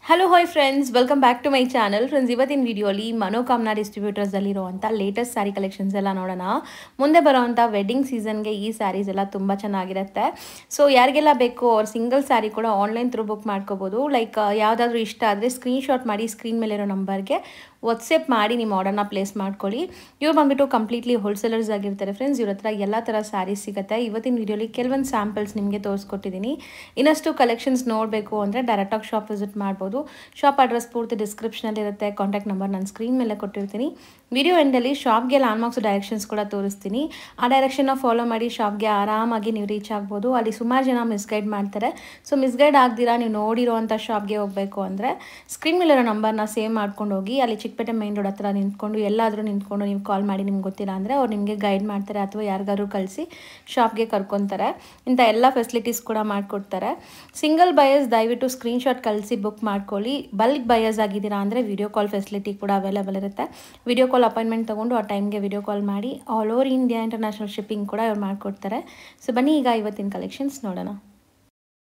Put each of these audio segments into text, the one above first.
Hello hi friends, welcome back to my channel. Friends, ಇವತ್ತಿನ ವಿಡಿಯೋಲಿ ಮನೋಕಾಮನಾ ಡಿಸ್ಟ್ರಿಬ್ಯೂಟರ್ಸಲ್ಲಿರುವಂಥ ಲೇಟೆಸ್ಟ್ ಸ್ಯಾರಿ ಕಲೆಕ್ಷನ್ಸ್ ಎಲ್ಲ ನೋಡೋಣ. ಮುಂದೆ ಬರೋವಂಥ ವೆಡ್ಡಿಂಗ್ ಸೀಸನ್ಗೆ ಈ ಸ್ಯಾರೀಸ್ ಎಲ್ಲ ತುಂಬ ಚೆನ್ನಾಗಿರುತ್ತೆ. ಸೊ ಯಾರಿಗೆಲ್ಲ ಬೇಕು ಅವ್ರು ಸಿಂಗಲ್ ಸ್ಯಾರಿ ಕೂಡ ಆನ್ಲೈನ್ ಥ್ರೂ ಬುಕ್ ಮಾಡ್ಕೋಬೋದು. ಲೈಕ್ ಯಾವುದಾದ್ರೂ ಇಷ್ಟ ಆದರೆ ಸ್ಕ್ರೀನ್ಶಾಟ್ ಮಾಡಿ ಸ್ಕ್ರೀನ್ ಮೇಲಿರೋ ನಂಬರ್ಗೆ ವಾಟ್ಸಪ್ ಮಾಡಿ ನಿಮ್ಮ ಆರ್ಡರ್ನ ಪ್ಲೇಸ್ ಮಾಡ್ಕೊಳ್ಳಿ. ಇವ್ರು ಬಂದುಬಿಟ್ಟು ಕಂಪ್ಲೀಟ್ಲಿ ಹೋಲ್ಸೇಲರ್ಸ್ ಆಗಿರ್ತಾರೆ ಫ್ರೆಂಡ್ಸ್. ಇವ್ರ ಹತ್ರ ಎಲ್ಲ ಥರ ಸ್ಯಾರೀಸ್ ಸಿಗುತ್ತೆ. ಇವತ್ತಿನ ವಿಡಿಯೋಲಿ ಕೆಲವೊಂದು ಸ್ಯಾಂಪಲ್ಸ್ ನಿಮಗೆ ತೋರಿಸ್ಕೊಟ್ಟಿದ್ದೀನಿ. ಇನ್ನಷ್ಟು ಕಲೆಕ್ಷನ್ಸ್ ನೋಡಬೇಕು ಅಂದರೆ ಡೈರೆಕ್ಟಾಗಿ ಶಾಪ್ ವಿಸಿಟ್ ಮಾಡ್ಬೋದು. ಶಾಪ್ ಅಡ್ರೆಸ್ ಪೂರ್ತಿ ಡಿಸ್ಕ್ರಿಪ್ಷನಲ್ಲಿ ಇರುತ್ತೆ. ಕಾಂಟ್ಯಾಕ್ಟ್ ನಂಬರ್ ನಾನು ಸ್ಕ್ರೀನ್ ಮೇಲೆ ಕೊಟ್ಟಿರ್ತೀನಿ. ವಿಡಿಯೋ ಎಂಡಲ್ಲಿ ಶಾಪ್ಗೆ ಲ್ಯಾಂಡ್ಮಾರ್ಕ್ಸ್ ಡೈರೆಕ್ಷನ್ಸ್ ಕೂಡ ತೋರಿಸ್ತೀನಿ. ಆ ಡೈರೆಕ್ಷನ್ನ ಫಾಲೋ ಮಾಡಿ ಶಾಪ್ಗೆ ಆರಾಮಾಗಿ ನೀವು ರೀಚ್ ಆಗ್ಬೋದು. ಅಲ್ಲಿ ಸುಮಾರು ಜನ ಮಿಸ್ಗೈಡ್ ಮಾಡ್ತಾರೆ. ಸೊ ಮಿಸ್ಗೈಡ್ ಆಗ್ದಿರಾ ನೀವು ನೋಡಿರೋವಂಥ ಶಾಪ್ಗೆ ಹೋಗಬೇಕು ಅಂದರೆ ಸ್ಕ್ರೀನ್ ಮೇಲಿರೋ ನಂಬರ್ನ ಸೇವ್ ಮಾಡ್ಕೊಂಡು ಹೋಗಿ. ಅಲ್ಲಿ ಚಿಕ್ಕಪೇಟೆ ಮೈನ್ ರೋಡ್ ಹತ್ರ ನಿಂತ್ಕೊಂಡು ಎಲ್ಲಾದರೂ ನಿಂತ್ಕೊಂಡು ನೀವು ಕಾಲ್ ಮಾಡಿ ನಿಮ್ಗೆ ಗೊತ್ತಿಲ್ಲ ಅಂದರೆ ಅವ್ರು ನಿಮಗೆ ಗೈಡ್ ಮಾಡ್ತಾರೆ ಅಥವಾ ಯಾರಿಗಾದ್ರೂ ಕಳಿಸಿ ಶಾಪ್ಗೆ ಕರ್ಕೊತಾರೆ. ಇಂಥ ಎಲ್ಲ ಫೆಸಿಲಿಟೀಸ್ ಕೂಡ ಮಾಡಿಕೊಡ್ತಾರೆ. ಸಿಂಗಲ್ ಬಯರ್ಸ್ ದಯವಿಟ್ಟು ಸ್ಕ್ರೀನ್ಶಾಟ್ ಕಳಿಸಿ ಬುಕ್ ಮಾಡ್ಕೊಳ್ಳಿ. ಬಲ್ಕ್ ಬಯರ್ಸ್ ಆಗಿದ್ದೀರಾ ಅಂದರೆ ವಿಡಿಯೋ ಕಾಲ್ ಫೆಸಿಲಿಟಿ ಕೂಡ ಅವೈಲೇಬಲ್ ಇರುತ್ತೆ. ವಿಡಿಯೋ ಕಾಲ್ ಅಪಾಯಿಂಟ್ಮೆಂಟ್ ತೊಗೊಂಡು ಆ ಟೈಮ್ಗೆ ವಿಡಿಯೋ ಕಾಲ್ ಮಾಡಿ all over India international shipping ಕೂಡ ಇವ್ರು ಮಾಡಿಕೊಡ್ತಾರೆ. ಸೊ ಬನ್ನಿ ಈಗ ಇವತ್ತಿನ ಕಲೆಕ್ಷನ್ಸ್ ನೋಡೋಣ.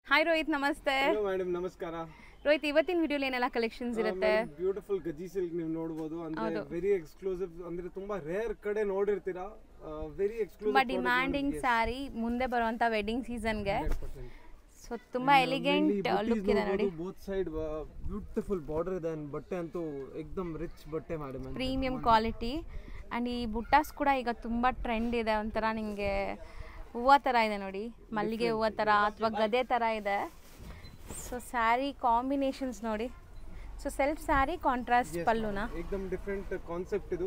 ಹಾಯ್ ರೋಹಿತ್, ನಮಸ್ತೆ. ಮೇಡಮ್ ನಮಸ್ಕಾರ. ರೋಹಿತ್, ಇವತ್ತಿನ ವಿಡಿಯೋಲಿ ಏನೆಲ್ಲ ಕಲೆಕ್ಷನ್ಸ್ ಇರುತ್ತೆ? ಬ್ಯೂಟಿಫುಲ್ ಗಜಿ ಸಿಲ್ಕ್ ನೀವು ನೋಡಬಹುದು. ಅಂದ್ರೆ ವೆರಿ ಎಕ್ಸ್ಕ್ಲೂಸಿವ್, ಅಂದ್ರೆ ತುಂಬಾ ರೇರ್ ಕಡೆ ನೋಡಿರ್ತೀರಾ. ವೆರಿ ಎಕ್ಸ್ಕ್ಲೂಸಿವ್, ತುಂಬಾ ಡಿಮ್ಯಾಂಡಿಂಗ್ ಸ್ಯಾರಿ ಮುಂದೆ ಬರುವಂತ ವೆಡ್ಡಿಂಗ್ ಸೀಸನ್ಗೆ. ಸೊ ತುಂಬಾ ಎಲಿಗೆಂಟ್ ಲುಕ್ ಇದೆ ನೋಡಿ. ಬೋತ್ ಸೈಡ್ ಬ್ಯೂಟಿಫುಲ್ ಬಾರ್ಡರ್ ಇದೆ. ಬಟ್ಟೆ ಅಂತೂ ಎಕ್ದಮ್ ರಿಚ್ ಬಟ್ಟೆ ಮಾಡಿ, ಪ್ರೀಮಿಯಂ ಕ್ವಾಲಿಟಿ. ಆ್ಯಂಡ್ ಈ ಬುಟ್ಟಾಸ್ ಕೂಡ ಈಗ ತುಂಬ ಟ್ರೆಂಡ್ ಇದೆ. ಒಂಥರ ನಿಮಗೆ ಹೂವು ಥರ ಇದೆ ನೋಡಿ, ಮಲ್ಲಿಗೆ ಹೂವು ಥರ ಅಥವಾ ಗದೆ ಥರ ಇದೆ. ಸೊ ಸ್ಯಾರಿ ಕಾಂಬಿನೇಷನ್ಸ್ ನೋಡಿ. ಸೊ ಸೆಲ್ಫ್ ಸ್ಯಾರಿ ಕಾಂಟ್ರಾಸ್ಟ್ ಪಲ್ಲುನಾ ಏಕದಮ್ ಡಿಫರೆಂಟ್ ಕಾನ್ಸೆಪ್ಟ್ ಇದು.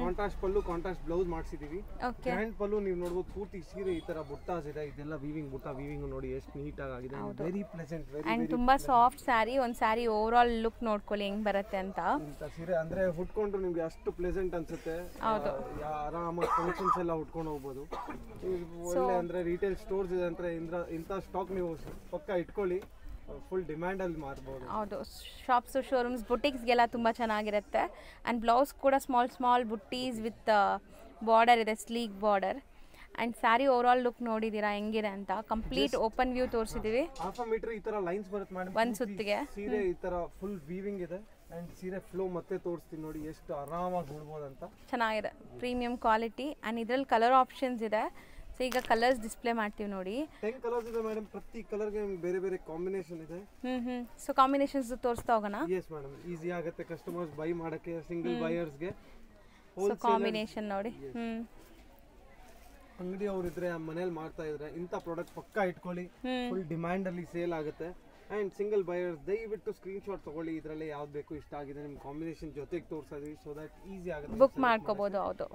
ಕಾಂಟ್ರಾಸ್ಟ್ ಪಲ್ಲು, ಕಾಂಟ್ರಾಸ್ಟ್ ಬ್ಲೌಸ್ ಮಾಡಿಸಿದೀವಿ. ಗ್ರ್ಯಾಂಡ್ ಪಲ್ಲು ನೀವು ನೋಡಬಹುದು. ಪೂರ್ತಿ ಸೀರೆ ಈ ತರ ಬುಟ್ಟಾಸ್ ಇದೆ. ಇದೆಲ್ಲ ವೀವಿಂಗ್ ಬುಟ್ಟ. ವೀವಿಂಗ್ ನೋಡಿ ಎಷ್ಟು ನೀಟ್ ಆಗಿದೆ. ವೆರಿ ಪ್ಲೆಸೆಂಟ್, ವೆರಿ ತುಂಬಾ ಸಾಫ್ಟ್ ಸ್ಯಾರಿ. ಒಂದು ಸ್ಯಾರಿ ಓವರ್ ಆಲ್ ಲುಕ್ ನೋಡ್ಕೊಳ್ಳಿ ಹೆಂಗ್ ಬರುತ್ತೆ ಅಂತ. ಇಂತ ಸೀರೆ ಅಂದ್ರೆ ಉಟ್ಕೊಂಡ್ರೆ ನಿಮ್ಗೆ ಅಷ್ಟು ಪ್ಲೆಸೆಂಟ್ ಅನ್ಸುತ್ತೆ. ಆರಾಮಾಗಿ ಫಂಕ್ಷನ್ಸ್ ಎಲ್ಲ ಉಟ್ಕೊಂಡು ಹೋಗ್ಬೋದು. ಒಳ್ಳೆ ಅಂದ್ರೆ ರಿಟೇಲ್ ಸ್ಟೋರ್ಸ್ ಇದೆ ಅಂದ್ರೆ ಇಂಥ ಸ್ಟಾಕ್ ನೀವು ಪಕ್ಕ ಇಟ್ಕೊಳ್ಳಿ. ಫುಲ್ ಡಿಮ್ಯಾಂಡ್ ಅಲ್ಲಿ ಮಾರ್ಬೋದು. ಹೌದು, ಶಾಪ್ಸು, ಶೋರೂಮ್ಸ್, ಬುಟಿಕ್ಸ್ಗೆಲ್ಲ ತುಂಬ ಚೆನ್ನಾಗಿರುತ್ತೆ. ಆ್ಯಂಡ್ ಬ್ಲೌಸ್ ಕೂಡ ಸ್ಮಾಲ್ ಬುಟ್ಟೀಸ್ ವಿತ್ ಬಾರ್ಡರ್ ಇದೆ, sleek border. And sari overall look ನೋಡಿದ್ದೀರಾ ಹೆಂಗಿದೆ ಅಂತ. ಕಂಪ್ಲೀಟ್ ಓಪನ್ ವ್ಯೂ ತೋರಿಸಿದೀವಿ. ಹಾಫ್ ಅ ಮೀಟರ್ ಈ ತರ ಲೈನ್ಸ್ ಬರುತ್ತೆ ಮೇಡಮ್. ಒಂದು ಸುತ್ತಿಗೆ ಸೀರೆ ಈ ತರ ಫುಲ್ ವೀವಿಂಗ್ ಇದೆ. ಅಂಡ್ ಸೀರೆ ಫ್ಲೋ ಮತ್ತೆ ತೋರಿಸ್ತೀನಿ ನೋಡಿ ಎಷ್ಟು ಆರಾಮಾಗಿ ಉಡ್ಬೋದು ಅಂತ. ಚೆನ್ನಾಗಿದೆ, ಪ್ರೀಮಿಯಂ ಕ್ವಾಲಿಟಿ. ಆ್ಯಂಡ್ ಇದರಲ್ಲಿ ಕಲರ್ ಆಪ್ಷನ್ಸ್ ಇದೆ. ಸೊ ಈಗ ಕಲರ್ಸ್ ಡಿಸ್ಪ್ಲೇ ಮಾಡ್ತೀವಿ ನೋಡಿ. 10 ಕಲರ್ಸ್ ಇದೆ ಮೇಡಮ್. ಪ್ರತಿ ಕಲರ್ಗೆ ಬೇರೆ ಬೇರೆ ಕಾಂಬಿನೇಷನ್ ಇದೆ. ಸೊ ಕಾಂಬಿನೇಷನ್ಸ್ ತೋರಿಸ್ತಾ ಹೋಗೋಣ. ಎಸ್ ಮೇಡಮ್, ಈಸಿ ಆಗುತ್ತೆ ಕಸ್ಟಮರ್ಸ್ ಬೈ ಮಾಡಕ್ಕೆ. ಸಿಂಗಲ್ ಬಯರ್ಸ್ಗೆ ಕಾಂಬಿನೇಷನ್ ನೋಡಿ. ಅಂಗಡಿ ಅವ್ರು ಇದ್ರೆ ಮನೇಲಿ ಮಾಡ್ತಾ ಇದ್ರೆ ಇಂಥ ಪ್ರಾಡಕ್ಟ್ ಪಕ್ಕ ಇಟ್ಕೊಳ್ಳಿ. ಫುಲ್ ಡಿಮ್ಯಾಂಡ್ ಅಲ್ಲಿ ಸೇಲ್ ಆಗುತ್ತೆ. ಅಂಡ್ ಸಿಂಗಲ್ ಬಯರ್ಸ್ ದಯವಿಟ್ಟು ಸ್ಕ್ರೀನ್ ಶಾಟ್ ತಗೊಳ್ಳಿ. ಇದರಲ್ಲಿ ಯಾವ್ದು ಬೇಕು ಇಷ್ಟ ಆಗಿದೆ ನಿಮ್ಮ ಕಾಂಬಿನೇಷನ್ ಜೊತೆಗೆ ತೋರಿಸ್ತಾ ಇದೀವಿ. ಸೊ ದಟ್ ಈಸಿ ಆಗುತ್ತೆ, ಬುಕ್ ಮಾಡ್ಕೋಬಹುದು. ಹೌದು.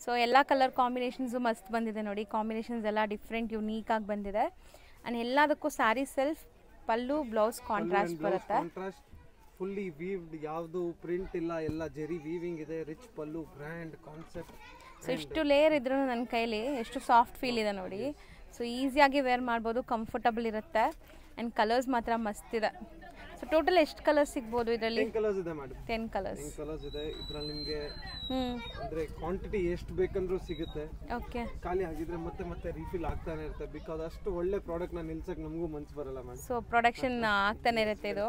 ಸೊ ಎಲ್ಲ ಕಲರ್ ಕಾಂಬಿನೇಷನ್ಸು ಮಸ್ತ್ ಬಂದಿದೆ ನೋಡಿ. ಕಾಂಬಿನೇಷನ್ಸ್ ಎಲ್ಲ ಡಿಫ್ರೆಂಟ್ ಯುನೀಕ್ ಆಗಿ ಬಂದಿದೆ. ಆ್ಯಂಡ್ ಎಲ್ಲದಕ್ಕೂ ಸ್ಯಾರಿ ಸೆಲ್ಫ್, ಪಲ್ಲು, ಬ್ಲೌಸ್ ಕಾಂಟ್ರಾಸ್ಟ್ ಬರುತ್ತೆ. ಕಾಂಟ್ರಾಸ್ಟ್ ಫುಲ್ಲಿ ವೀವ್ಡ್, ಯಾವುದು ಪ್ರಿಂಟ್ ಇಲ್ಲ, ಎಲ್ಲ ಜೆರಿ ವೀವಿಂಗ್ ಇದೆ. ರಿಚ್ ಪಲ್ಲು, ಗ್ರ್ಯಾಂಡ್ ಕಾನ್ಸೆಪ್ಟ್. ಸೊ ಇಷ್ಟು ಲೇಯರ್ ಇದ್ರೂ ನನ್ನ ಕೈಲಿ ಎಷ್ಟು ಸಾಫ್ಟ್ ಫೀಲ್ ಇದೆ ನೋಡಿ. ಸೊ ಈಸಿಯಾಗಿ ವೇರ್ ಮಾಡ್ಬೋದು, ಕಂಫರ್ಟಬಲ್ ಇರುತ್ತೆ. ಆ್ಯಂಡ್ ಕಲರ್ಸ್ ಮಾತ್ರ ಮಸ್ತ್ ಇದೆ. ಸೊ ಟೋಟಲ್ ಎಷ್ಟು ಕಲರ್ಸ್ ಸಿಗ್ಬೋದು ಇದರಲ್ಲಿ? 10 ಕಲರ್ಸ್ ಇದೆ ಮೇಡಮ್. 10 ಕಲರ್ಸ್ ಇದೆ ಇದರಲ್ಲಿ. ನಿಮಗೆ ಅಂದ್ರೆ ಕ್ವಾಂಟಿಟಿ ಎಷ್ಟು ಬೇಕಂದ್ರೂ ಸಿಗುತ್ತೆ. ಓಕೆ, ಖಾಲಿ ಆಗಿದ್ರೆ ಮತ್ತೆ ರೀಫಿಲ್ ಆಗ್ತಾನೆ ಇರುತ್ತೆ. ಬಿಕಾಸ್ ಅಷ್ಟು ಒಳ್ಳೆ ಪ್ರಾಡಕ್ಟ್ ನ ನಿಲ್ಸಕ್ಕೆ ನಮಗೂ ಮನ್ಸು ಬರಲ್ಲ ಮೇಡಮ್. ಸೊ ಪ್ರೊಡಕ್ಷನ್ ಆಗ್ತಾನೆ ಇರುತ್ತೆ ಇದು.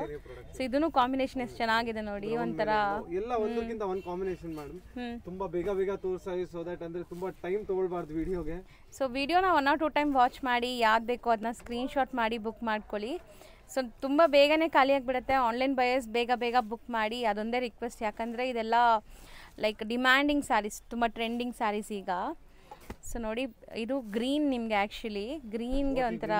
ಸೊ ಇದನ್ನು ಕಾಂಬಿನೇಷನ್ ಎಷ್ಟು ಚೆನ್ನಾಗಿದೆ ನೋಡಿ. ಒಂಥರ ಎಲ್ಲ ಒಂದಕ್ಕಿಂತ ಒಂದು ಕಾಂಬಿನೇಷನ್ ಮೇಡಮ್. ತುಂಬಾ ಬೇಗ ತೋರಿಸಿ. ಸೊ ದಟ್ ಅಂದ್ರೆ ತುಂಬಾ ಟೈಮ್ ತಗೊಳ್ಬಾರ್ದು ವಿಡಿಯೋಗೆ. ಸೊ ವಿಡಿಯೋನ 1 or 2 ಟೈಮ್ ವಾಚ್ ಮಾಡಿ ಯಾವ್ದು ಬೇಕೋ ಅದನ್ನ ಸ್ಕ್ರೀನ್ಶಾಟ್ ಮಾಡಿ ಬುಕ್ ಮಾಡ್ಕೊಳ್ಳಿ. ಸೊ ತುಂಬ ಬೇಗನೆ ಖಾಲಿ ಆಗಿಬಿಡುತ್ತೆ. ಆನ್ಲೈನ್ ಬಯರ್ಸ್ ಬೇಗ ಬುಕ್ ಮಾಡಿ, ಅದೊಂದೇ ರಿಕ್ವೆಸ್ಟ್. ಯಾಕಂದರೆ ಇದೆಲ್ಲ ಲೈಕ್ ಡಿಮ್ಯಾಂಡಿಂಗ್ ಸ್ಯಾರೀಸ್, ತುಂಬ ಟ್ರೆಂಡಿಂಗ್ ಸ್ಯಾರೀಸ್ ಈಗ. ಸೊ ನೋಡಿ, ಇದು ಗ್ರೀನ್. ನಿಮಗೆ ಆ್ಯಕ್ಚುಲಿ ಗ್ರೀನ್ಗೆ ಒಂಥರ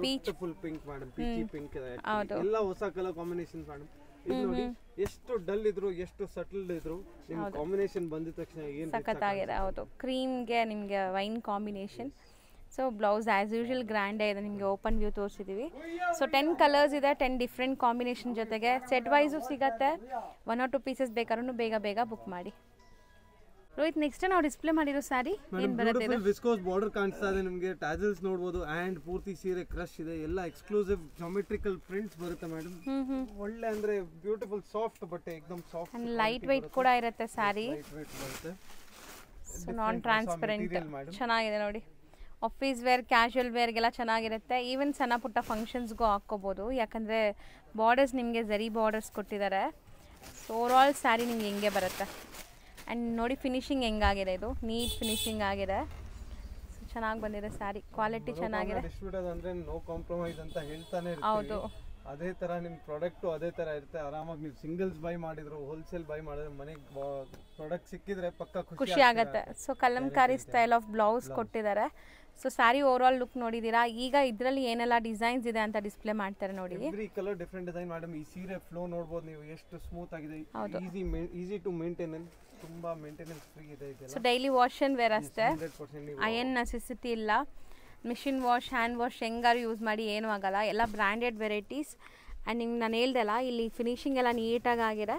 peach, full pink madam. ಪೀಚಿ pink ಇದೆ. ಹೌದು, ಎಲ್ಲ ಹೊಸ ಕಲರ್ ಕಾಂಬಿನೇಷನ್ ಮೇಡಮ್. ಇದು ನೋಡಿ ಎಷ್ಟು ಡಲ್ ಇದ್ರು, ಎಷ್ಟು ಸಟಲ್ ಇದ್ರು, ನಿಮ್ಮ ಕಾಂಬಿನೇಷನ್ ಬಂದಿದ ತಕ್ಷಣ ಏನು ಸಖತ್ತಾಗಿದೆ. ಹೌದು, ಕ್ರೀಮ್ಗೆ ನಿಮಗೆ wine combination. So blouse as usual ಗ್ರ್ಯಾಂಡೇ ಇದೆ. ನಿಮಗೆ ಓಪನ್ ವ್ಯೂ ತೋರಿಸಿದ್ದೀವಿ. ಸೊ 10 ಕಲರ್ಸ್ ಇದೆ, 10 ಡಿಫ್ರೆಂಟ್ ಕಾಂಬಿನೇಷನ್ ಜೊತೆಗೆ ಸೆಟ್ ವೈಸು ಸಿಗುತ್ತೆ. 1 or 2 ಪೀಸಸ್ ಬೇಕಾದ್ರೂ ಬೇಗ ಬುಕ್ ಮಾಡಿ. ರೋಹಿತ್, ನೆಕ್ಸ್ಟ್ ನಾವು ಡಿಸ್ಪ್ಲೇ ಮಾಡಿರೋ ಸ್ಯಾರಿ ಏನು ಬರುತ್ತೆ? ಇದು ವಿಸ್ಕೋಸ್ ಬಾರ್ಡರ್ ಕಾಣಿಸ್ತಾ ಇದೆ ನಿಮಗೆ. ಟ್ಯಾಸಲ್ಸ್ ನೋಡಬಹುದು. ಆ್ಯಂಡ್ ಪೂರ್ತಿ ಸೀರೆ ಕ್ರಶ್ ಇದೆ. ಎಲ್ಲ ಎಕ್ಸ್ಕ್ಲೂಸಿವ್ ಜಾಮೆಟ್ರಿಕಲ್ ಪ್ರಿಂಟ್ಸ್ ಬರುತ್ತೆ ಮೇಡಮ್. ಒಳ್ಳೆ ಅಂದ್ರೆ ಬ್ಯೂಟಿಫುಲ್ ಸಾಫ್ಟ್ ಬಟ್ಟೆ, ಎಕ್ದಮ್ ಸಾಫ್ಟ್. ಲೈಟ್ ವೆಯ್ಟ್ ಕೂಡ ಇರುತ್ತೆ ಸ್ಯಾರಿ. ಲೈಟ್ ವೆಯ್ಟ್ ಬರುತ್ತೆ. ಸೊ ನಾನ್ ಟ್ರಾನ್ಸ್ಪರೆಂಟ್ ಚೆನ್ನಾಗಿದೆ ನೋಡಿ. ಆಫೀಸ್ ವೇರ್ ಕ್ಯಾಶುವಲ್ ವೇರ್ಗೆಲ್ಲ ಚೆನ್ನಾಗಿರುತ್ತೆ. ಈವನ್ ಸಣ್ಣ ಪುಟ್ಟ ಫಂಕ್ಷನ್ಸ್ಗೂ ಹಾಕ್ಕೋಬೋದು, ಯಾಕಂದರೆ ಬಾರ್ಡರ್ಸ್ ನಿಮಗೆ ಝರಿ ಬಾರ್ಡರ್ಸ್ ಕೊಟ್ಟಿದ್ದಾರೆ. ಸೊ ಓವರಾಲ್ ಸ್ಯಾರಿ ನಿಮ್ಗೆ ಹೆಂಗೆ ಬರುತ್ತೆ. ಆ್ಯಂಡ್ ನೋಡಿ ಫಿನಿಶಿಂಗ್ ಹೆಂಗಾಗಿದೆ, ಇದು ನೀಟ್ ಫಿನಿಶಿಂಗ್ ಆಗಿದೆ. ಸೊ ಚೆನ್ನಾಗಿ ಬಂದಿದೆ ಸ್ಯಾರಿ, ಕ್ವಾಲಿಟಿ ಚೆನ್ನಾಗಿದೆ. ಡಿಸ್ಟ್ರಿಬ್ಯೂಟರ್ ಅಂದರೆ ನೋ ಕಾಂಪ್ರಮೈಸ್ ಅಂತ ಹೇಳ್ತಾನೆ ಇರ್ತೀವಿ. ಹೌದು, ಅದೇ ಥರ ನಿಮ್ಮ ಪ್ರಾಡಕ್ಟು ಅದೇ ಥರ ಇರುತ್ತೆ. ಆರಾಮಾಗಿ ನೀವು ಸಿಂಗಲ್ಸ್ ಬೈ ಮಾಡಿದ್ರು ಹೋಲ್ಸೇಲ್ ಬೈ ಮಾಡಿದ್ರೆ ಮನೆಗೆ ಪ್ರಾಡಕ್ಟ್ ಸಿಕ್ಕಿದ್ರೆ ಪಕ್ಕ ಖುಷಿ ಆಗುತ್ತೆ. So Kalamkari style of blouse ಕೊಟ್ಟಿದ್ದಾರೆ. ಸೊ ಸ್ಯಾರಿ ಓವರಾಲ್ ಲುಕ್ ನೋಡಿದ್ದೀರಾ. ಈಗ ಇದರಲ್ಲಿ ಏನೆಲ್ಲ ಡಿಸೈನ್ಸ್ ಇದೆ ಅಂತ ಡಿಸ್ಪ್ಲೇ ಮಾಡ್ತಾರೆ ನೋಡಿ. Every colour different design madam. ಈ ಸೀರೆ ಫ್ಲೋ ನೋಡ್ಬೋದು ನೀವು, ಎಷ್ಟು ಸ್ಮೂತ್ ಆಗಿದೆ. ಈಸಿ ಟು ಮೇಂಟೆನೆನ್ಸ್, ತುಂಬಾ ಮೇಂಟೆನೆನ್ಸ್ ಫ್ರೀ ಇದೆ ಇದೆಲ್ಲ. So daily wash and wear ಅಷ್ಟೇ, ಅಯನ್ ನೆಸೆಸಿಟಿ ಇಲ್ಲ. ಮಿಷಿನ್ ವಾಶ್, ಹ್ಯಾಂಡ್ ವಾಶ್ ಹೆಂಗಾರು ಯೂಸ್ ಮಾಡಿ ಏನೂ ಆಗಲ್ಲ. ಎಲ್ಲ ಬ್ರ್ಯಾಂಡೆಡ್ ವೆರೈಟೀಸ್. ಆ್ಯಂಡ್ ನಿಮ್ಗೆ ನಾನು ಹೇಳ್ದಲ್ಲ, ಇಲ್ಲಿ ಫಿನಿಶಿಂಗ್ ಎಲ್ಲ ನೀಟಾಗಿ ಆಗಿದೆ.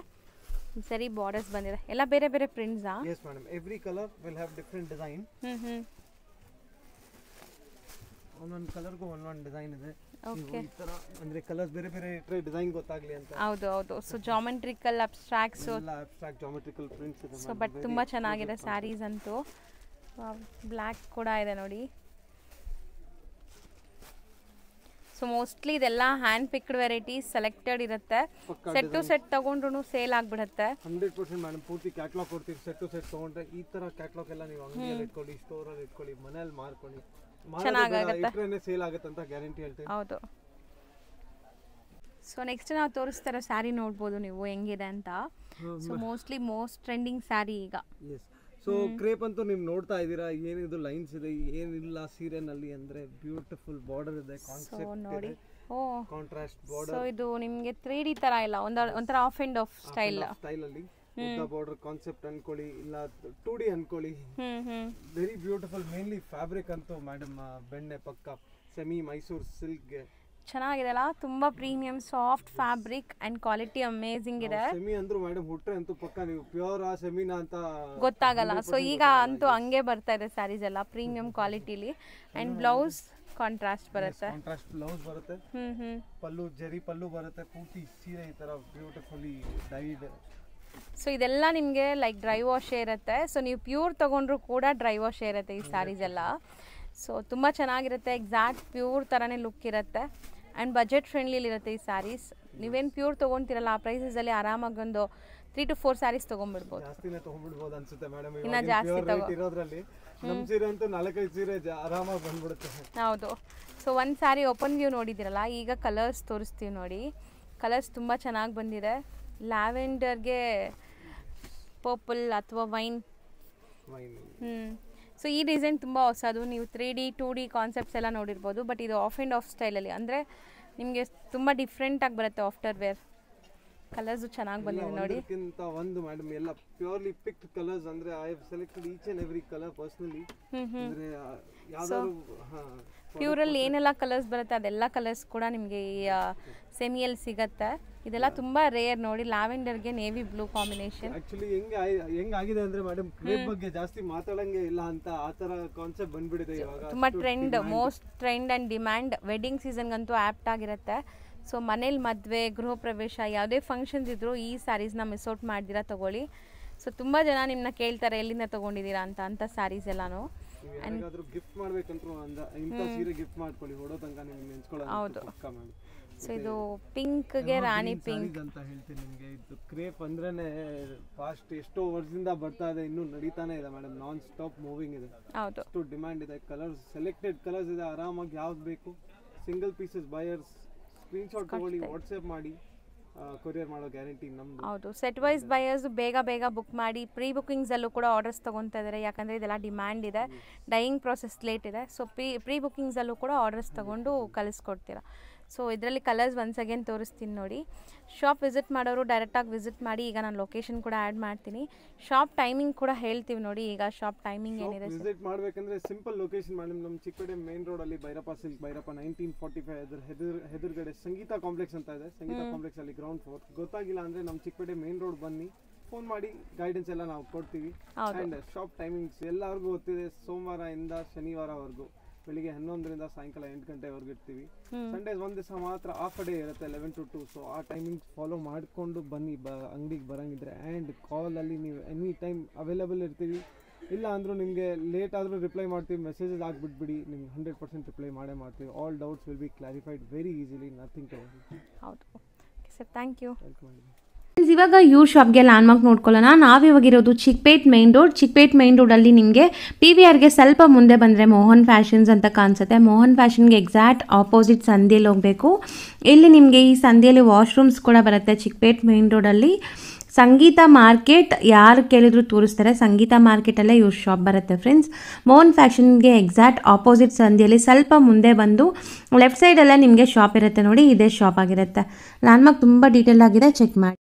ಸರಿ ಬಾರ್ಡರ್ಸ್ ಬಂದಿದೆ, ಎಲ್ಲ ಬೇರೆ ಬೇರೆ ಪ್ರಿಂಟ್ಸಾ? Yes madam, every colour will have different design. ಒಂದೊಂದು ಕಲರ್ಗೂ ಒಂದೊಂದು ಡಿಸೈನ್ ಇದೆ. ಓಕೆ, ಈ ಥರ ಅಂದರೆ ಕಲರ್ಸ್ ಬೇರೆ ಬೇರೆ ಇಟ್ಟರೆ ಡಿಸೈನ್ ಗೊತ್ತಾಗಲಿ ಅಂತ. ಹೌದು ಹೌದು. ಸೊ ಜಾಮೆಟ್ರಿಕಲ್ ಅಬ್ಸ್ಟ್ರಾಕ್ಟ್ಸ್, ಎಲ್ಲ ಅಬ್ಸ್ಟ್ರಾಕ್ಟ್ ಜಾಮೆಟ್ರಿಕಲ್ ಪ್ರಿಂಟ್ಸ್ ಇದೆ. ಸೊ ಬಟ್ ತುಂಬ ಚೆನ್ನಾಗಿದೆ ಸ್ಯಾರೀಸ್ ಅಂತೂ. ಬ್ಲ್ಯಾಕ್ ಕೂಡ ಇದೆ ನೋಡಿ. ಸೊ ಮೋಸ್ಟ್ಲಿ ಇದೆಲ್ಲ ಹ್ಯಾಂಡ್ ಪಿಕ್ಡ್ ವೆರೈಟೀಸ್ ಸೆಲೆಕ್ಟೆಡ್ ಇರುತ್ತೆ. ಸೆಟ್ ಟು ಸೆಟ್ ತಗೊಂಡ್ರು ಸೇಲ್ ಆಗ್ಬಿಡುತ್ತೆ. 100% ಮೇಡಮ್. ಪೂರ್ತಿ ಕ್ಯಾಟ್ಲಾಗ್ ಕೊಡ್ತೀವಿ. ಸೆಟ್ ಟು ಸೆಟ್ ತೊಗೊಂಡ್ರೆ ಈ ಥರ ಕ್ಯಾಟ್ಲಾಗ್ ಎಲ್ಲ ನೀವು ಅಂಗಡಿಯಲ್ಲಿ ಇಟ್ಕೊಳ್ಳಿ, ಸ್ಟೋರಲ್ಲಿ ಇಟ್ಕೊಳ್ಳಿ, ಮನೇಲಿ ಮಾರ್ಕೊಳ್ಳಿ, ಚೆನ್ನಾಗುತ್ತೆ, ಸೇಲ್ ಆಗುತ್ತೆ ಅಂತ ಗ್ಯಾರಂಟಿ ಹೇಳ್ತೀನಿ. ಹೌದು. ಸೊ ನೆಕ್ಸ್ಟ್ ನಾವು ತೋರಿಸ್ತಾ ಇರೋ ಸ್ಯಾರಿ ನೋಡ್ಬೋದು ನೀವು ಹೆಂಗಿದೆ ಅಂತ. ಸೊ ಮೋಸ್ಟ್ ಟ್ರೆಂಡಿಂಗ್ ಸ್ಯಾರಿ ಈಗ. ಎಸ್. ಸೊ ಕ್ರೇಪ್ ಅಂತೂ ನೀವು ನೋಡ್ತಾ ಇದ್ದೀರಾ, ಏನಿದು ಲೈನ್ಸ್ ಇದೆ, ಏನಿಲ್ಲ ಸೀರೆನಲ್ಲಿ ಅಂದ್ರೆ ಬ್ಯೂಟಿಫುಲ್ ಬಾರ್ಡರ್ ಇದೆ, ಕಾನ್ಸೆಪ್ಟ್ ನೋಡಿ. ಓ, ಕಾಂಟ್ರಾಸ್ಟ್ ಬಾರ್ಡರ್. ಸೊ ಇದು ನಿಮಗೆ 3D ತರ ಇಲ್ಲ, ಒಂಥರ ಆಫ್ ಅಂಡ್ ಆಫ್ ಸ್ಟೈಲ್ ಅಲ್ಲಿ ಬಾರ್ಡರ್ ಕಾನ್ಸೆಪ್ಟ್ ಅನ್ಕೊಳ್ಳಿ, ಇಲ್ಲ 2D ಅನ್ಕೊಳ್ಳಿ. Very beautiful. ಮೇನ್ಲಿ ಫ್ಯಾಬ್ರಿಕ್ ಅಂತೂ ಮೇಡಮ್ ಬೆಣ್ಣೆ ಪಕ್ಕ ಸೆಮಿ ಮೈಸೂರ್ ಸಿಲ್ಕ್ ಚೆನ್ನಾಗಿದೆ ಅಲ್ಲ, ತುಂಬಾ premium soft fabric and quality amazing ಇದೆ. ಸೆಮಿ ಅಂದ್ರೂ ಮೇಡಮ್ ಹುಟ್ರೆ ಅಂತೂ ಪಕ್ಕ ನೀವು ಪ್ಯೂರ್ ಸೆಮಿನಾ ಅಂತ ಗೊತ್ತಾಗಲ್ಲ. ಸೊ ಈಗ ಅಂತೂ ಹಂಗೆ ಬರ್ತಾ ಇದೆ ಸ್ಯಾರೀಸ್ ಎಲ್ಲ ಪ್ರೀಮಿಯಂ ಕ್ವಾಲಿಟಿಲಿ. ಅಂಡ್ ಬ್ಲೌಸ್ ಕಾಂಟ್ರಾಸ್ಟ್ ಬರುತ್ತೆ, ಕಾಂಟ್ರಾಸ್ಟ್ ಬ್ಲೌಸ್ ಬರುತ್ತೆ. ಪಲ್ಲು ಜರಿ ಪಲ್ಲು ಬರುತ್ತೆ, ಪೂರ್ತಿ ಸೀರೆ ಈ ತರ ಬ್ಯೂಟಿಫುಲಿ ಡೈಡ್. ಸೊ ಇದೆಲ್ಲ ನಿಮಗೆ ಲೈಕ್ ಡ್ರೈ ವಾಶ್ ಇರುತ್ತೆ. ಸೊ ನೀವು ಪ್ಯೂರ್ ತೊಗೊಂಡ್ರು ಕೂಡ ಡ್ರೈ ವಾಶ್ ಇರುತ್ತೆ ಈ ಸ್ಯಾರೀಸ್ ಎಲ್ಲ. ಸೊ ತುಂಬ ಚೆನ್ನಾಗಿರುತ್ತೆ, ಎಕ್ಸಾಕ್ಟ್ ಪ್ಯೂರ್ ಥರನೇ ಲುಕ್ ಇರುತ್ತೆ. ಆ್ಯಂಡ್ ಬಜೆಟ್ ಫ್ರೆಂಡ್ಲಿಲಿ ಇರುತ್ತೆ ಈ ಸ್ಯಾರೀಸ್. ನೀವೇನು ಪ್ಯೂರ್ ತೊಗೊತೀರಲ್ಲ ಆ ಪ್ರೈಸಸಲ್ಲಿ ಆರಾಮಾಗಿ ಒಂದು 3 to 4 ಸ್ಯಾರೀಸ್ ತೊಗೊಂಡ್ಬಿಡ್ಬೋದು. ಜಾಸ್ತಿನೇ ತೊಗೊಂಡ್ಬಿಡ್ಬೋದು ಅನ್ಸುತ್ತೆ ಮೇಡಮ್. ಇನ್ನು ಜಾಸ್ತಿ ಇರೋದ್ರಲ್ಲಿ ನಮ್ಮ ಸೀರೆ ಅಂತೂ 4-5 ಸೀರೆ ಆರಾಮಾಗಿ ಬಂದ್ಬಿಡುತ್ತೆ. ಹೌದು. ಸೊ ಒಂದು ಸ್ಯಾರಿ ಓಪನ್ ವ್ಯೂ ನೋಡಿದ್ದೀರಲ್ಲ, ಈಗ ಕಲರ್ಸ್ ತೋರಿಸ್ತೀವಿ ನೋಡಿ. ಕಲರ್ಸ್ ತುಂಬ ಚೆನ್ನಾಗಿ ಬಂದಿದೆ. ಲ್ಯಾವೆಂಡರ್ಗೆ ಪರ್ಪಲ್ ಅಥವಾ ವೈನ್. ಸೊ ಈ ಡಿಸೈನ್ ತುಂಬ ಹೊಸದು. ನೀವು 3D 2D ಕಾನ್ಸೆಪ್ಟ್ಸ್ ಎಲ್ಲ ನೋಡಿರ್ಬೋದು, ಬಟ್ ಇದು ಆಫ್ ಆ್ಯಂಡ್ ಆಫ್ ಸ್ಟೈಲಲ್ಲಿ, ಅಂದರೆ ನಿಮಗೆ ತುಂಬ ಡಿಫ್ರೆಂಟಾಗಿ ಬರುತ್ತೆ ಆಫ್ಟರ್ ವೇರ್. ಕಲರ್ಸು ಚೆನ್ನಾಗಿ ಬಂದಿದೆ ನೋಡಿ. ಒಂದು ಮೇಡಮ್ ಎಲ್ಲ ಪ್ಯೂರ್ಲಿ ಪಿಕ್ಡ್ ಕಲರ್ಸ್. ಅಂದರೆ I have selected each and every colour personally. ಅಂದರೆ ಯಾವ್ದಾದ್ರು ಪ್ಯೂರಲ್ಲಿ ಏನೆಲ್ಲ ಕಲರ್ಸ್ ಬರುತ್ತೆ ಅದೆಲ್ಲ ಕಲರ್ಸ್ ಕೂಡ ನಿಮಗೆ ಈ ಸೆಮಿಯಲ್ಲಿ ಸಿಗುತ್ತೆ. ಇದೆಲ್ಲ ತುಂಬ ರೇರ್ ನೋಡಿ. ಲ್ಯಾವೆಂಡರ್ಗೆ ನೇವಿ ಬ್ಲೂ ಕಾಂಬಿನೇಷನ್. ಆಕ್ಚುಲಿ ಹೆಂಗಾಗಿದೆ ಅಂದ್ರೆ ಮೇಡಮ್, ಕ್ರೇಪ್ ಬಗ್ಗೆ ಜಾಸ್ತಿ ಮಾತಾಡಂಗೆ ಇಲ್ಲ ಅಂತ ಆ ಥರ ಕಾನ್ಸೆಪ್ಟ್ ಬಂದ್ಬಿಟ್ಟಿದೆ ಇವಾಗ. ತುಂಬ trend, most trend and demand. Wedding ಸೀಸನ್ಗಂತೂ ಆ್ಯಪ್ಟ್ ಆಗಿರುತ್ತೆ. ಸೊ ಮನೇಲಿ ಮದುವೆ, ಗೃಹ ಪ್ರವೇಶ, ಯಾವುದೇ ಫಂಕ್ಷನ್ಸ್ ಇದ್ದರೂ ಈ ಸ್ಯಾರೀಸ್ನ ಮಿಸ್ ಔಟ್ ಮಾಡ್ದಿರಾ ತಗೊಳ್ಳಿ. ಸೊ ತುಂಬ ಜನ ನಿಮ್ಮನ್ನ ಕೇಳ್ತಾರೆ ಎಲ್ಲಿಂದ ತೊಗೊಂಡಿದ್ದೀರಾ ಅಂತ ಸ್ಯಾರೀಸ್ ಎಲ್ಲಾನು. ಗಿಫ್ಟ್ ಮಾಡ್ಬೇಕಂತೂ ಇಂಥ ಸೀರೆ ಗಿಫ್ಟ್ ಮಾಡ್ಕೊಳ್ಳಿ, ಹೊಡೋ ತನಕ ನಿಮ್ಗೆ ನೆನ್ಸ್ಕೊಳ್ಳೋದು. ಹೌದು. ಸೊ ಇದು ಪಿಂಕ್ಗೆ ರಾಣಿ ಪಿಂಕ್ ಅಂತ ಹೇಳ್ತೀನಿ ನಿಮಗೆ. ಇದು ಕ್ರೇಪ್ ಅಂದ್ರೇನೆ ಫಾಸ್ಟ್ ಎಷ್ಟೋ ವರ್ಷದಿಂದ ಬರ್ತಾ ಇದೆ, ಇನ್ನೂ ನಡೀತಾನೆ ಇದೆ ಮೇಡಮ್. ನಾನ್ ಸ್ಟಾಪ್ ಮೂವಿಂಗ್ ಇದೆ. ಹೌದು, ಅಷ್ಟು ಡಿಮ್ಯಾಂಡ್ ಇದೆ. ಕಲರ್ಸ್ ಸೆಲೆಕ್ಟೆಡ್ ಕಲರ್ಸ್ ಇದೆ. ಆರಾಮಾಗಿ ಯಾವ್ದು ಬೇಕು ಸಿಂಗಲ್ ಪೀಸಸ್ ಬಯರ್ಸ್ ಸ್ಕ್ರೀನ್ಶಾಟ್ ತಗೊಳ್ಳಿ, ವಾಟ್ಸ್ಆ್ಯಪ್ ಮಾಡಿ, ಕೊರಿಯರ್ ಮಾಡೋ ಗ್ಯಾರಂಟಿ ನಮ್ಮದು. ಹೌದು. ಸೆಟ್ ವೈಸ್ ಬಯರ್ಸ್ ಬೇಗ ಬುಕ್ ಮಾಡಿ. ಪ್ರೀ ಬುಕ್ಕಿಂಗ್ಸಲ್ಲೂ ಕೂಡ ಆರ್ಡರ್ಸ್ ತೊಗೊತಾ ಇದ್ದಾರೆ, ಯಾಕಂದರೆ ಇದೆಲ್ಲ ಡಿಮ್ಯಾಂಡ್ ಇದೆ. ಡೈಯಿಂಗ್ ಪ್ರೋಸೆಸ್ ಲೇಟ್ ಇದೆ. ಸೊ ಪ್ರೀ ಬುಕ್ಕಿಂಗ್ಸಲ್ಲೂ ಕೂಡ ಆರ್ಡರ್ಸ್ ತೊಗೊಂಡು ಕಳಿಸ್ಕೊಡ್ತೀರಾ. ಸೊ ಇದರಲ್ಲಿ ಕಲರ್ಸ್ ಒನ್ಸ್ ಅಗೇನ್ ತೋರಿಸ್ತೀನಿ ನೋಡಿ. ಶಾಪ್ ವಿಸಿಟ್ ಮಾಡೋರು ಡೈರೆಕ್ಟಾಗಿ ವಿಸಿಟ್ ಮಾಡಿ. ಈಗ ನಾನು ಲೊಕೇಶನ್ ಕೂಡ ಆ್ಯಡ್ ಮಾಡ್ತೀನಿ. ಶಾಪ್ ಟೈಮಿಂಗ್ ಕೂಡ ಹೇಳ್ತೀವಿ ನೋಡಿ. ಈಗ ಶಾಪ್ ಟೈಮಿಂಗ್ ಏನಿದೆ ವಿಸಿಟ್ ಮಾಡಬೇಕಂದ್ರೆ ಸಿಂಪಲ್ ಲೊಕೇಶನ್ ಮೇಡಮ್. ನಮ್ಮ ಚಿಕ್ಕಪೇಟೆ ಮೇನ್ ರೋಡಲ್ಲಿ ಭೈರಪ್ಪ ಸಿಲ್ಕ್, ಭೈರಪ್ಪ 1945 ಎದುರುಗಡೆ ಸಂಗೀತ ಕಾಂಪ್ಲೆಕ್ಸ್ ಅಂತ ಇದೆ. ಸಂಗೀತ ಕಾಂಪ್ಲೆಕ್ಸ್ ಅಲ್ಲಿ ಗ್ರೌಂಡ್ ಫ್ಲೋರ್. ಗೊತ್ತಾಗಿಲ್ಲ ಅಂದರೆ ನಮ್ಮ ಚಿಕ್ಕಪೇಟೆ ಮೇನ್ ರೋಡ್ ಬನ್ನಿ, ಫೋನ್ ಮಾಡಿ, ಗೈಡೆನ್ಸ್ ಎಲ್ಲ ನಾವು ಕೊಡ್ತೀವಿ. ಆ್ಯಂಡ್ ಶಾಪ್ ಟೈಮಿಂಗ್ಸ್ ಎಲ್ಲರಿಗೂ ಗೊತ್ತಿದೆ. ಸೋಮವಾರದಿಂದ ಶನಿವಾರವರೆಗೂ ಬೆಳಿಗ್ಗೆ 11ರಿಂದ ಸಾಯಂಕಾಲ 8 ಗಂಟೆವರೆಗೂ ಇರ್ತೀವಿ. ಸಂಡೇಸ್ ಒಂದು ದಿವಸ ಮಾತ್ರ ಆಫ್ ಡೇ ಇರುತ್ತೆ, 11 to 2. ಸೊ ಆ ಟೈಮಿಂಗ್ಸ್ ಫಾಲೋ ಮಾಡಿಕೊಂಡು ಬನ್ನಿ ಅಂಗಡಿಗೆ ಬರಂಗಿದ್ರೆ. ಆ್ಯಂಡ್ ಕಾಲಲ್ಲಿ ನೀವು ಎನಿ ಟೈಮ್ ಅವೈಲೇಬಲ್ ಇರ್ತೀವಿ. ಇಲ್ಲ ಅಂದರೂ ನಿಮಗೆ ಲೇಟ್ ಆದರೂ ರಿಪ್ಲೈ ಮಾಡ್ತೀವಿ, ಮೆಸೇಜಸ್ ಆಗಿಬಿಟ್ಬಿಡಿ, ನಿಮ್ಗೆ 100% ರಿಪ್ಲೈ ಮಾಡೇ ಮಾಡ್ತೀವಿ. All doubts will be clarified very easily, nothing to worry. ಹೌದು. Okay sir, thank you. Welcome. ಇವಾಗ ಇವ್ರ ಶಾಪ್ಗೆ ಲ್ಯಾಂಡ್ಮಾರ್ಕ್ ನೋಡ್ಕೊಳ್ಳೋಣ. ನಾವಿವಾಗಿರೋದು Chickpet main road. Chickpet main ರೋಡಲ್ಲಿ ನಿಮಗೆ PVRಗೆ ಸ್ವಲ್ಪ ಮುಂದೆ ಬಂದರೆ ಮೋಹನ್ ಫ್ಯಾಷನ್ಸ್ ಅಂತ ಕಾಣಿಸುತ್ತೆ. ಮೋಹನ್ ಫ್ಯಾಷನ್ಗೆ ಎಕ್ಸಾಕ್ಟ್ ಆಪೋಸಿಟ್ ಸಂಧಿಯಲ್ಲಿ ಹೋಗಬೇಕು. ಇಲ್ಲಿ ನಿಮಗೆ ಈ ಸಂಧಿಯಲ್ಲಿ ವಾಶ್ರೂಮ್ಸ್ ಕೂಡ ಬರುತ್ತೆ. ಚಿಕ್ಪೇಟ್ ಮೈನ್ ರೋಡಲ್ಲಿ ಸಂಗೀತ ಮಾರ್ಕೆಟ್ ಯಾರು ಕೇಳಿದ್ರು ತೋರಿಸ್ತಾರೆ. ಸಂಗೀತ ಮಾರ್ಕೆಟಲ್ಲೇ ಇವ್ರ ಶಾಪ್ ಬರುತ್ತೆ ಫ್ರೆಂಡ್ಸ್. ಮೋಹನ್ ಫ್ಯಾಷನ್ಗೆ ಎಕ್ಸಾಕ್ಟ್ ಆಪೋಸಿಟ್ ಸಂಧಿಯಲ್ಲಿ ಸ್ವಲ್ಪ ಮುಂದೆ ಬಂದು ಲೆಫ್ಟ್ ಸೈಡಲ್ಲೇ ನಿಮಗೆ ಶಾಪ್ ಇರುತ್ತೆ ನೋಡಿ, ಇದೇ ಶಾಪ್ ಆಗಿರುತ್ತೆ. ಲ್ಯಾಂಡ್ಮಾರ್ಕ್ ತುಂಬ ಡೀಟೇಲ್ ಆಗಿದೆ, ಚೆಕ್ ಮಾಡಿ.